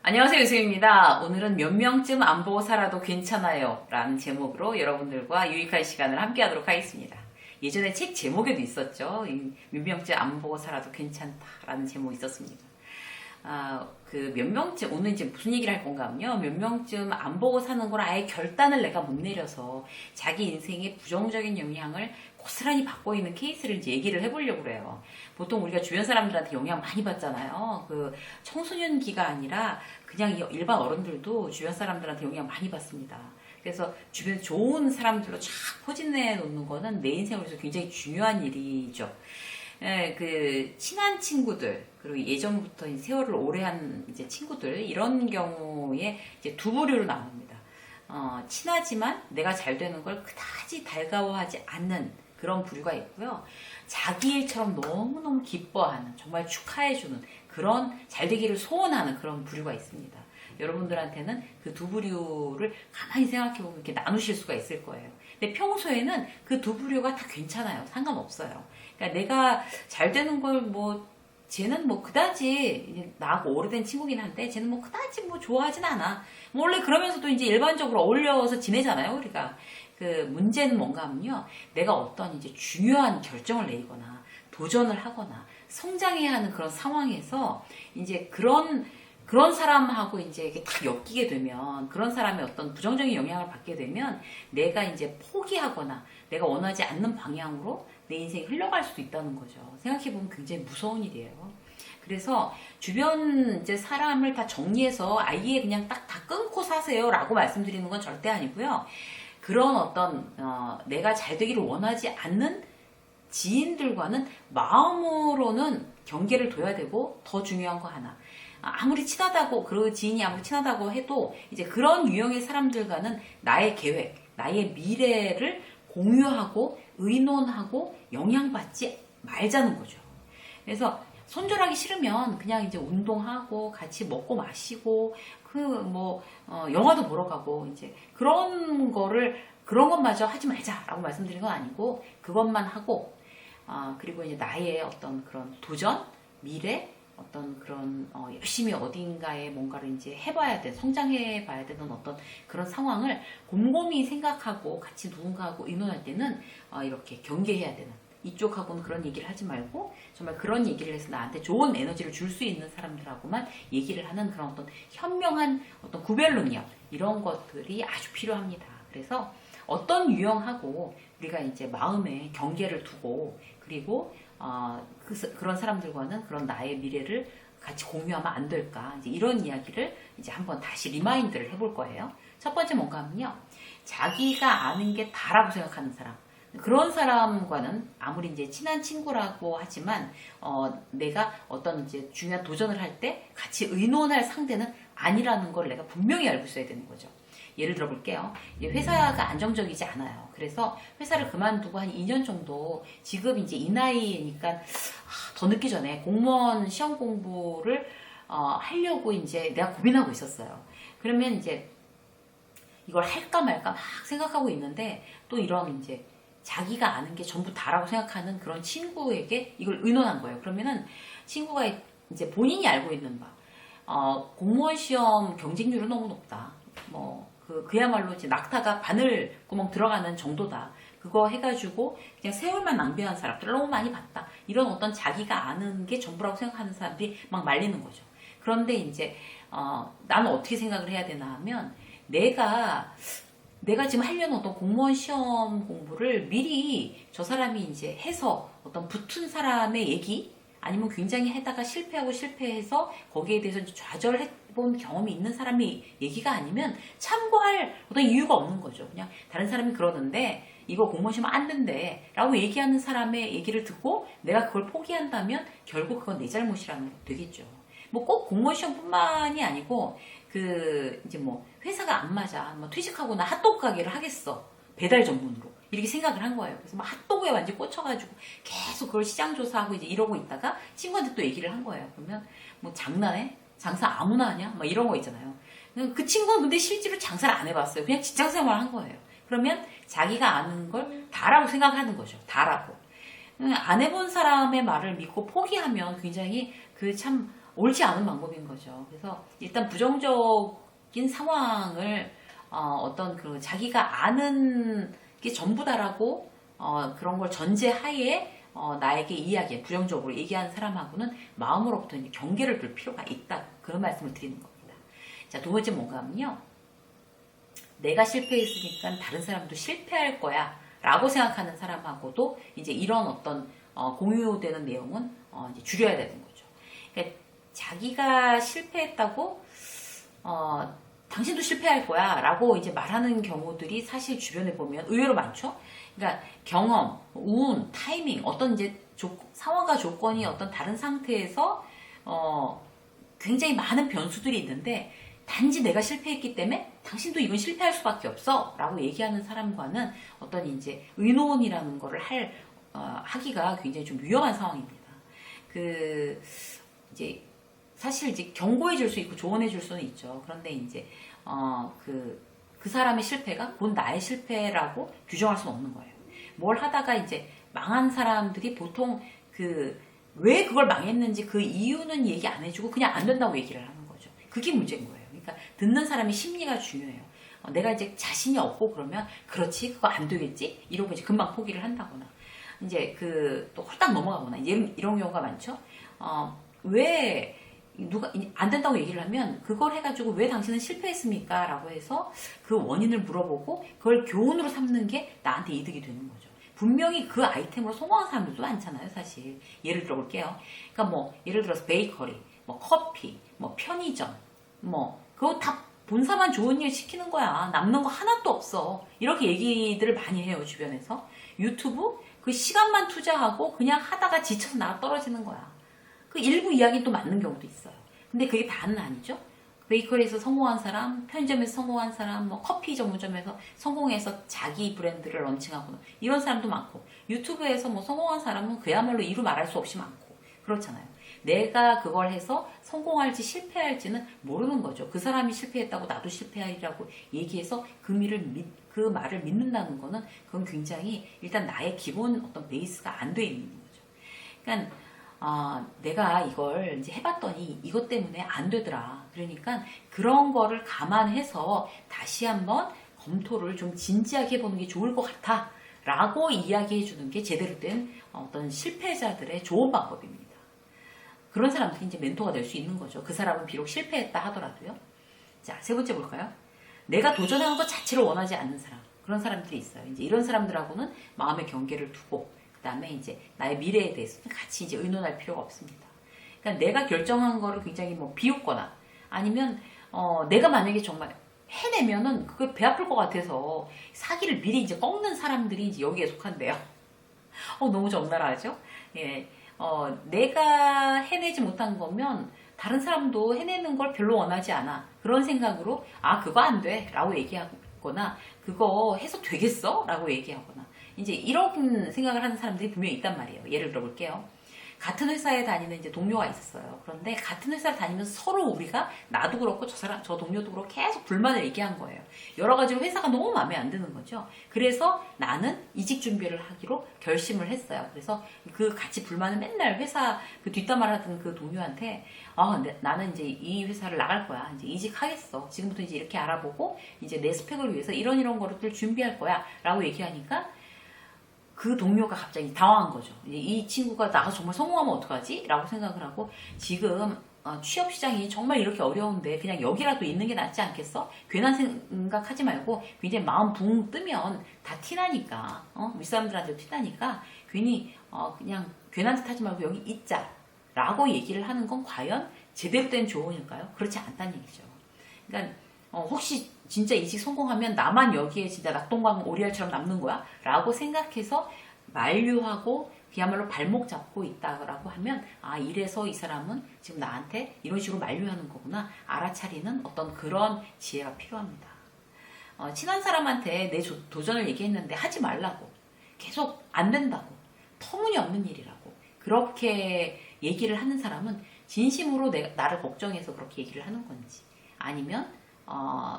안녕하세요, 유수입니다. 오늘은 몇 명쯤 안 보고 살아도 괜찮아요 라는 제목으로 여러분들과 유익한 시간을 함께 하도록 하겠습니다. 예전에 책 제목에도 있었죠. 몇 명쯤 안 보고 살아도 괜찮다라는 제목이 있었습니다. 그 몇 명쯤, 오늘 이제 무슨 얘기를 할 건가 하면요. 몇 명쯤 안 보고 사는 걸 아예 결단을 내가 못 내려서 자기 인생에 부정적인 영향을 고스란히 받고 있는 케이스를 이제 얘기를 해보려고 그래요. 보통 우리가 주변 사람들한테 영향 많이 받잖아요. 그 청소년기가 아니라 그냥 일반 어른들도 주변 사람들한테 영향 많이 받습니다. 그래서 주변 좋은 사람들로 쫙 포진해 놓는 거는 내 인생으로서 굉장히 중요한 일이죠. 그 친한 친구들 그리고 예전부터 세월을 오래 한 이제 친구들 이런 경우에 이제 두 부류로 나눕니다. 친하지만 내가 잘 되는 걸 그다지 달가워하지 않는 그런 부류가 있고요. 자기 일처럼 너무너무 기뻐하는 정말 축하해주는 그런 잘 되기를 소원하는 그런 부류가 있습니다. 여러분들한테는 그 두 부류를 가만히 생각해보면 이렇게 나누실 수가 있을 거예요. 근데 평소에는 그 두 부류가 다 괜찮아요. 상관없어요. 그러니까 내가 잘 되는 걸 쟤는 그다지 나하고 오래된 친구긴 한데 쟤는 그다지 좋아하진 않아. 원래 그러면서도 이제 일반적으로 어울려서 지내잖아요, 우리가. 그 문제는 뭔가 하면요. 내가 어떤 이제 중요한 결정을 내리거나 도전을 하거나 성장해야 하는 그런 상황에서 이제 그런 사람하고 이제 이게 딱 엮이게 되면 그런 사람의 어떤 부정적인 영향을 받게 되면 내가 이제 포기하거나 내가 원하지 않는 방향으로 내 인생이 흘러갈 수도 있다는 거죠. 생각해보면 굉장히 무서운 일이에요. 그래서 주변 이제 사람을 다 정리해서 아예 그냥 딱 다 끊고 사세요라고 말씀드리는 건 절대 아니고요. 그런 어떤 내가 잘 되기를 원하지 않는 지인들과는 마음으로는 경계를 둬야 되고 더 중요한 거 하나. 아무리 친하다고 그 지인이 아무리 친하다고 해도 이제 그런 유형의 사람들과는 나의 계획, 나의 미래를 공유하고 의논하고 영향받지 말자는 거죠. 그래서 손절하기 싫으면 그냥 이제 운동하고 같이 먹고 마시고 영화도 보러 가고 이제 그런 것마저 하지 말자라고 말씀드린 건 아니고 그것만 하고 그리고 이제 나의 어떤 그런 도전, 미래 어떤 그런 열심히 어딘가에 뭔가를 이제 해봐야 돼 성장해 봐야 되는 어떤 그런 상황을 곰곰이 생각하고 같이 누군가하고 의논할 때는 이렇게 경계해야 되는 이쪽하고는 그런 얘기를 하지 말고 정말 그런 얘기를 해서 나한테 좋은 에너지를 줄 수 있는 사람들하고만 얘기를 하는 그런 어떤 현명한 어떤 구별 능력 이런 것들이 아주 필요합니다. 그래서 어떤 유형하고 우리가 이제 마음에 경계를 두고 그리고 그런 사람들과는 그런 나의 미래를 같이 공유하면 안 될까 이제 이런 이야기를 이제 한번 다시 리마인드를 해볼 거예요. 첫 번째 뭔가 하면요. 자기가 아는 게 다라고 생각하는 사람. 그런 사람과는 아무리 이제 친한 친구라고 하지만 내가 어떤 이제 중요한 도전을 할 때 같이 의논할 상대는 아니라는 걸 내가 분명히 알고 있어야 되는 거죠. 예를 들어 볼게요. 회사가 안정적이지 않아요. 그래서 회사를 그만두고 한 2년 정도 지금 이제 이 나이니까 더 늦기 전에 공무원 시험 공부를 하려고 이제 내가 고민하고 있었어요. 그러면 이제 이걸 할까 말까 막 생각하고 있는데 또 이런 이제 자기가 아는 게 전부 다라고 생각하는 그런 친구에게 이걸 의논한 거예요. 그러면은 친구가 이제 본인이 알고 있는 공무원 시험 경쟁률은 너무 높다. 그야말로 이제 낙타가 바늘구멍 들어가는 정도다. 그거 해가지고 그냥 세월만 낭비한 사람들 너무 많이 봤다. 이런 어떤 자기가 아는 게 전부라고 생각하는 사람들이 막 말리는 거죠. 그런데 이제 나는 어떻게 생각을 해야 되나 하면 내가 지금 하려는 어떤 공무원 시험 공부를 미리 저 사람이 이제 해서 어떤 붙은 사람의 얘기 아니면 굉장히 해다가 실패해서 거기에 대해서 좌절해본 경험이 있는 사람의 얘기가 아니면 참고할 어떤 이유가 없는 거죠. 그냥 다른 사람이 그러는데 이거 공무원 시험 안 된대 라고 얘기하는 사람의 얘기를 듣고 내가 그걸 포기한다면 결국 그건 내 잘못이라는 게 되겠죠. 꼭 공무원 시험뿐만이 아니고 이제 회사가 안 맞아. 퇴직하고 나 핫도그 가게를 하겠어. 배달 전문으로. 이렇게 생각을 한 거예요. 그래서 핫도그에 완전 꽂혀가지고 계속 그걸 시장 조사하고 이제 이러고 있다가 친구한테 또 얘기를 한 거예요. 그러면 장난해? 장사 아무나 하냐? 이런 거 있잖아요. 그 친구는 근데 실제로 장사를 안 해봤어요. 그냥 직장 생활을 한 거예요. 그러면 자기가 아는 걸 다라고 생각하는 거죠. 다라고. 안 해본 사람의 말을 믿고 포기하면 굉장히 옳지 않은 방법인 거죠. 그래서 일단 부정적인 상황을 어떤 그 자기가 아는 게 전부다라고 그런 걸 전제하에 나에게 이야기, 부정적으로 얘기하는 사람하고는 마음으로부터 이제 경계를 둘 필요가 있다. 그런 말씀을 드리는 겁니다. 자, 두 번째 뭔가 하면요. 내가 실패했으니까 다른 사람도 실패할 거야. 라고 생각하는 사람하고도 이제 이런 어떤 공유되는 내용은 이제 줄여야 되는 거죠. 그러니까 자기가 실패했다고 당신도 실패할 거야 라고 이제 말하는 경우들이 사실 주변에 보면 의외로 많죠. 그러니까 경험, 운, 타이밍, 어떤 이제 상황과 조건이 어떤 다른 상태에서 굉장히 많은 변수들이 있는데 단지 내가 실패했기 때문에 당신도 이건 실패할 수밖에 없어 라고 얘기하는 사람과는 어떤 이제 의논이라는 거를 하기가 굉장히 좀 위험한 상황입니다. 이제 사실 이제 경고해 줄 수 있고 조언해 줄 수는 있죠. 그런데 이제 그 사람의 실패가 곧 나의 실패라고 규정할 수는 없는 거예요. 뭘 하다가 이제 망한 사람들이 보통 왜 그걸 망했는지 그 이유는 얘기 안 해주고 그냥 안 된다고 얘기를 하는 거죠. 그게 문제인 거예요. 그러니까 듣는 사람의 심리가 중요해요. 내가 이제 자신이 없고 그러면 그렇지 그거 안 되겠지 이러고 이제 금방 포기를 한다거나 이제 또 홀딱 넘어가거나 이런 경우가 많죠. 왜 누가 안 된다고 얘기를 하면 그걸 해가지고 왜 당신은 실패했습니까? 라고 해서 그 원인을 물어보고 그걸 교훈으로 삼는 게 나한테 이득이 되는 거죠. 분명히 그 아이템으로 성공한 사람들도 많잖아요, 사실. 예를 들어 볼게요. 그러니까 뭐 예를 들어서 베이커리, 뭐 커피, 뭐 편의점, 뭐 그거 다 본사만 좋은 일 시키는 거야. 남는 거 하나도 없어. 이렇게 얘기들을 많이 해요, 주변에서. 유튜브 그 시간만 투자하고 그냥 하다가 지쳐서 나가 떨어지는 거야. 그 일부 이야기 또 맞는 경우도 있어요. 근데 그게 다는 아니죠. 베이커리에서 성공한 사람, 편의점에서 성공한 사람, 뭐 커피 전문점에서 성공해서 자기 브랜드를 런칭하거나 이런 사람도 많고 유튜브에서 뭐 성공한 사람은 그야말로 이루 말할 수 없이 많고 그렇잖아요. 내가 그걸 해서 성공할지 실패할지는 모르는 거죠. 그 사람이 실패했다고 나도 실패하리라고 얘기해서 그 말을 믿는다는 거는 그건 굉장히 일단 나의 기본 어떤 베이스가 안 돼 있는 거죠. 그러니까 내가 이걸 이제 해봤더니 이것 때문에 안 되더라. 그러니까 그런 거를 감안해서 다시 한번 검토를 좀 진지하게 해보는 게 좋을 것 같아. 라고 이야기해 주는 게 제대로 된 어떤 실패자들의 좋은 방법입니다. 그런 사람들이 이제 멘토가 될 수 있는 거죠. 그 사람은 비록 실패했다 하더라도요. 자, 세 번째 볼까요? 내가 도전하는 것 자체를 원하지 않는 사람. 그런 사람들이 있어요. 이제 이런 사람들하고는 마음의 경계를 두고 그 다음에 이제 나의 미래에 대해서 같이 이제 의논할 필요가 없습니다. 그러니까 내가 결정한 거를 굉장히 뭐 비웃거나 아니면 내가 만약에 정말 해내면은 그게 배 아플 것 같아서 사기를 미리 이제 꺾는 사람들이 이제 여기에 속한대요. 너무 적나라하죠? 예. 내가 해내지 못한 거면 다른 사람도 해내는 걸 별로 원하지 않아. 그런 생각으로 그거 안 돼 라고 얘기하거나 그거 해서 되겠어? 라고 얘기하거나 이제 이런 생각을 하는 사람들이 분명히 있단 말이에요. 예를 들어 볼게요. 같은 회사에 다니는 이제 동료가 있었어요. 그런데 같은 회사를 다니면서 서로 우리가 나도 그렇고 저 동료도 그렇고 계속 불만을 얘기한 거예요. 여러 가지로 회사가 너무 마음에 안 드는 거죠. 그래서 나는 이직 준비를 하기로 결심을 했어요. 그래서 그 같이 불만을 맨날 회사 그 뒷담화를 하던 그 동료한테 나는 이제 이 회사를 나갈 거야. 이제 이직하겠어. 지금부터 이제 이렇게 알아보고 이제 내 스펙을 위해서 이런 것들 준비할 거야. 라고 얘기하니까 그 동료가 갑자기 당황한 거죠. 이 친구가 나가 정말 성공하면 어떡하지? 라고 생각을 하고 지금 취업 시장이 정말 이렇게 어려운데 그냥 여기라도 있는 게 낫지 않겠어? 괜한 생각하지 말고 굉장히 마음 붕 뜨면 다 티나니까 윗사람들한테 티나니까 괜히 그냥 괜한 듯 하지 말고 여기 있자 라고 얘기를 하는 건 과연 제대로 된 조언일까요? 그렇지 않다는 얘기죠. 그러니까 혹시 진짜 이직 성공하면 나만 여기에 진짜 낙동강 오리알처럼 남는 거야? 라고 생각해서 만류하고 그야말로 발목 잡고 있다라고 하면 이래서 이 사람은 지금 나한테 이런 식으로 만류하는 거구나 알아차리는 어떤 그런 지혜가 필요합니다. 친한 사람한테 내 도전을 얘기했는데 하지 말라고 계속 안 된다고 터무니없는 일이라고 그렇게 얘기를 하는 사람은 진심으로 나를 걱정해서 그렇게 얘기를 하는 건지 아니면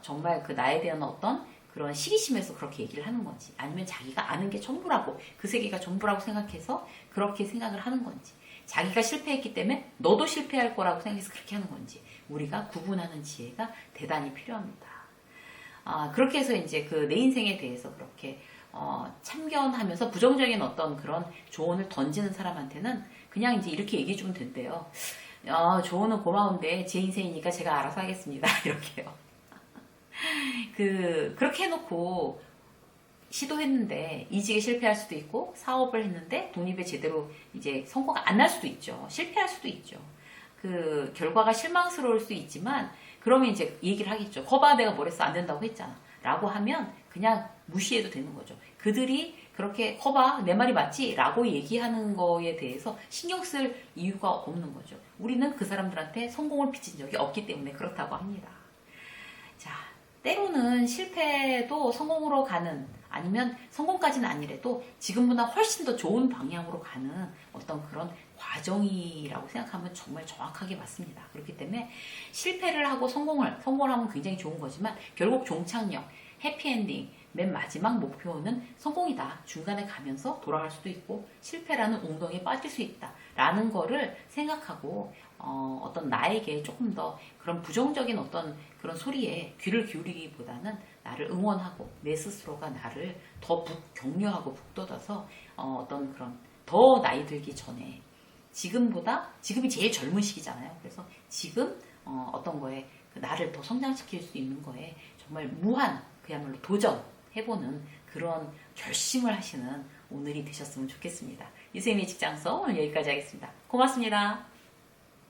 정말 그 나에 대한 어떤 그런 시기심에서 그렇게 얘기를 하는 건지 아니면 자기가 아는 게 전부라고 그 세계가 전부라고 생각해서 그렇게 생각을 하는 건지 자기가 실패했기 때문에 너도 실패할 거라고 생각해서 그렇게 하는 건지 우리가 구분하는 지혜가 대단히 필요합니다. 그렇게 해서 이제 그 내 인생에 대해서 그렇게 참견하면서 부정적인 어떤 그런 조언을 던지는 사람한테는 그냥 이제 이렇게 얘기해 주면 된대요. 조언은 고마운데 제 인생이니까 제가 알아서 하겠습니다. 이렇게요. 그렇게 해놓고 시도했는데 이직에 실패할 수도 있고 사업을 했는데 독립에 제대로 이제 성과가 안 날 수도 있죠. 실패할 수도 있죠. 그 결과가 실망스러울 수 있지만 그러면 이제 얘기를 하겠죠. 거봐 내가 뭘 했어 안 된다고 했잖아. 라고 하면 그냥 무시해도 되는 거죠. 그들이 그렇게 거봐 내 말이 맞지? 라고 얘기하는 거에 대해서 신경 쓸 이유가 없는 거죠. 우리는 그 사람들한테 성공을 빚은 적이 없기 때문에 그렇다고 합니다. 자, 때로는 실패도 성공으로 가는 아니면 성공까지는 아니래도 지금보다 훨씬 더 좋은 방향으로 가는 어떤 그런 과정이라고 생각하면 정말 정확하게 맞습니다. 그렇기 때문에 실패를 하고 성공을 하면 굉장히 좋은 거지만 결국 종착역, 해피엔딩, 맨 마지막 목표는 성공이다. 중간에 가면서 돌아갈 수도 있고 실패라는 웅덩이에 빠질 수 있다. 라는 거를 생각하고 어떤 나에게 조금 더 그런 부정적인 어떤 그런 소리에 귀를 기울이기보다는 나를 응원하고 내 스스로가 나를 더 격려하고 북돋아서 어떤 그런 더 나이 들기 전에 지금이 제일 젊은 시기잖아요. 그래서 지금 어떤 거에 나를 더 성장시킬 수 있는 거에 정말 무한 그야말로 도전해보는 그런 결심을 하시는 오늘이 되셨으면 좋겠습니다. 유세민의 직장서 오늘 여기까지 하겠습니다. 고맙습니다.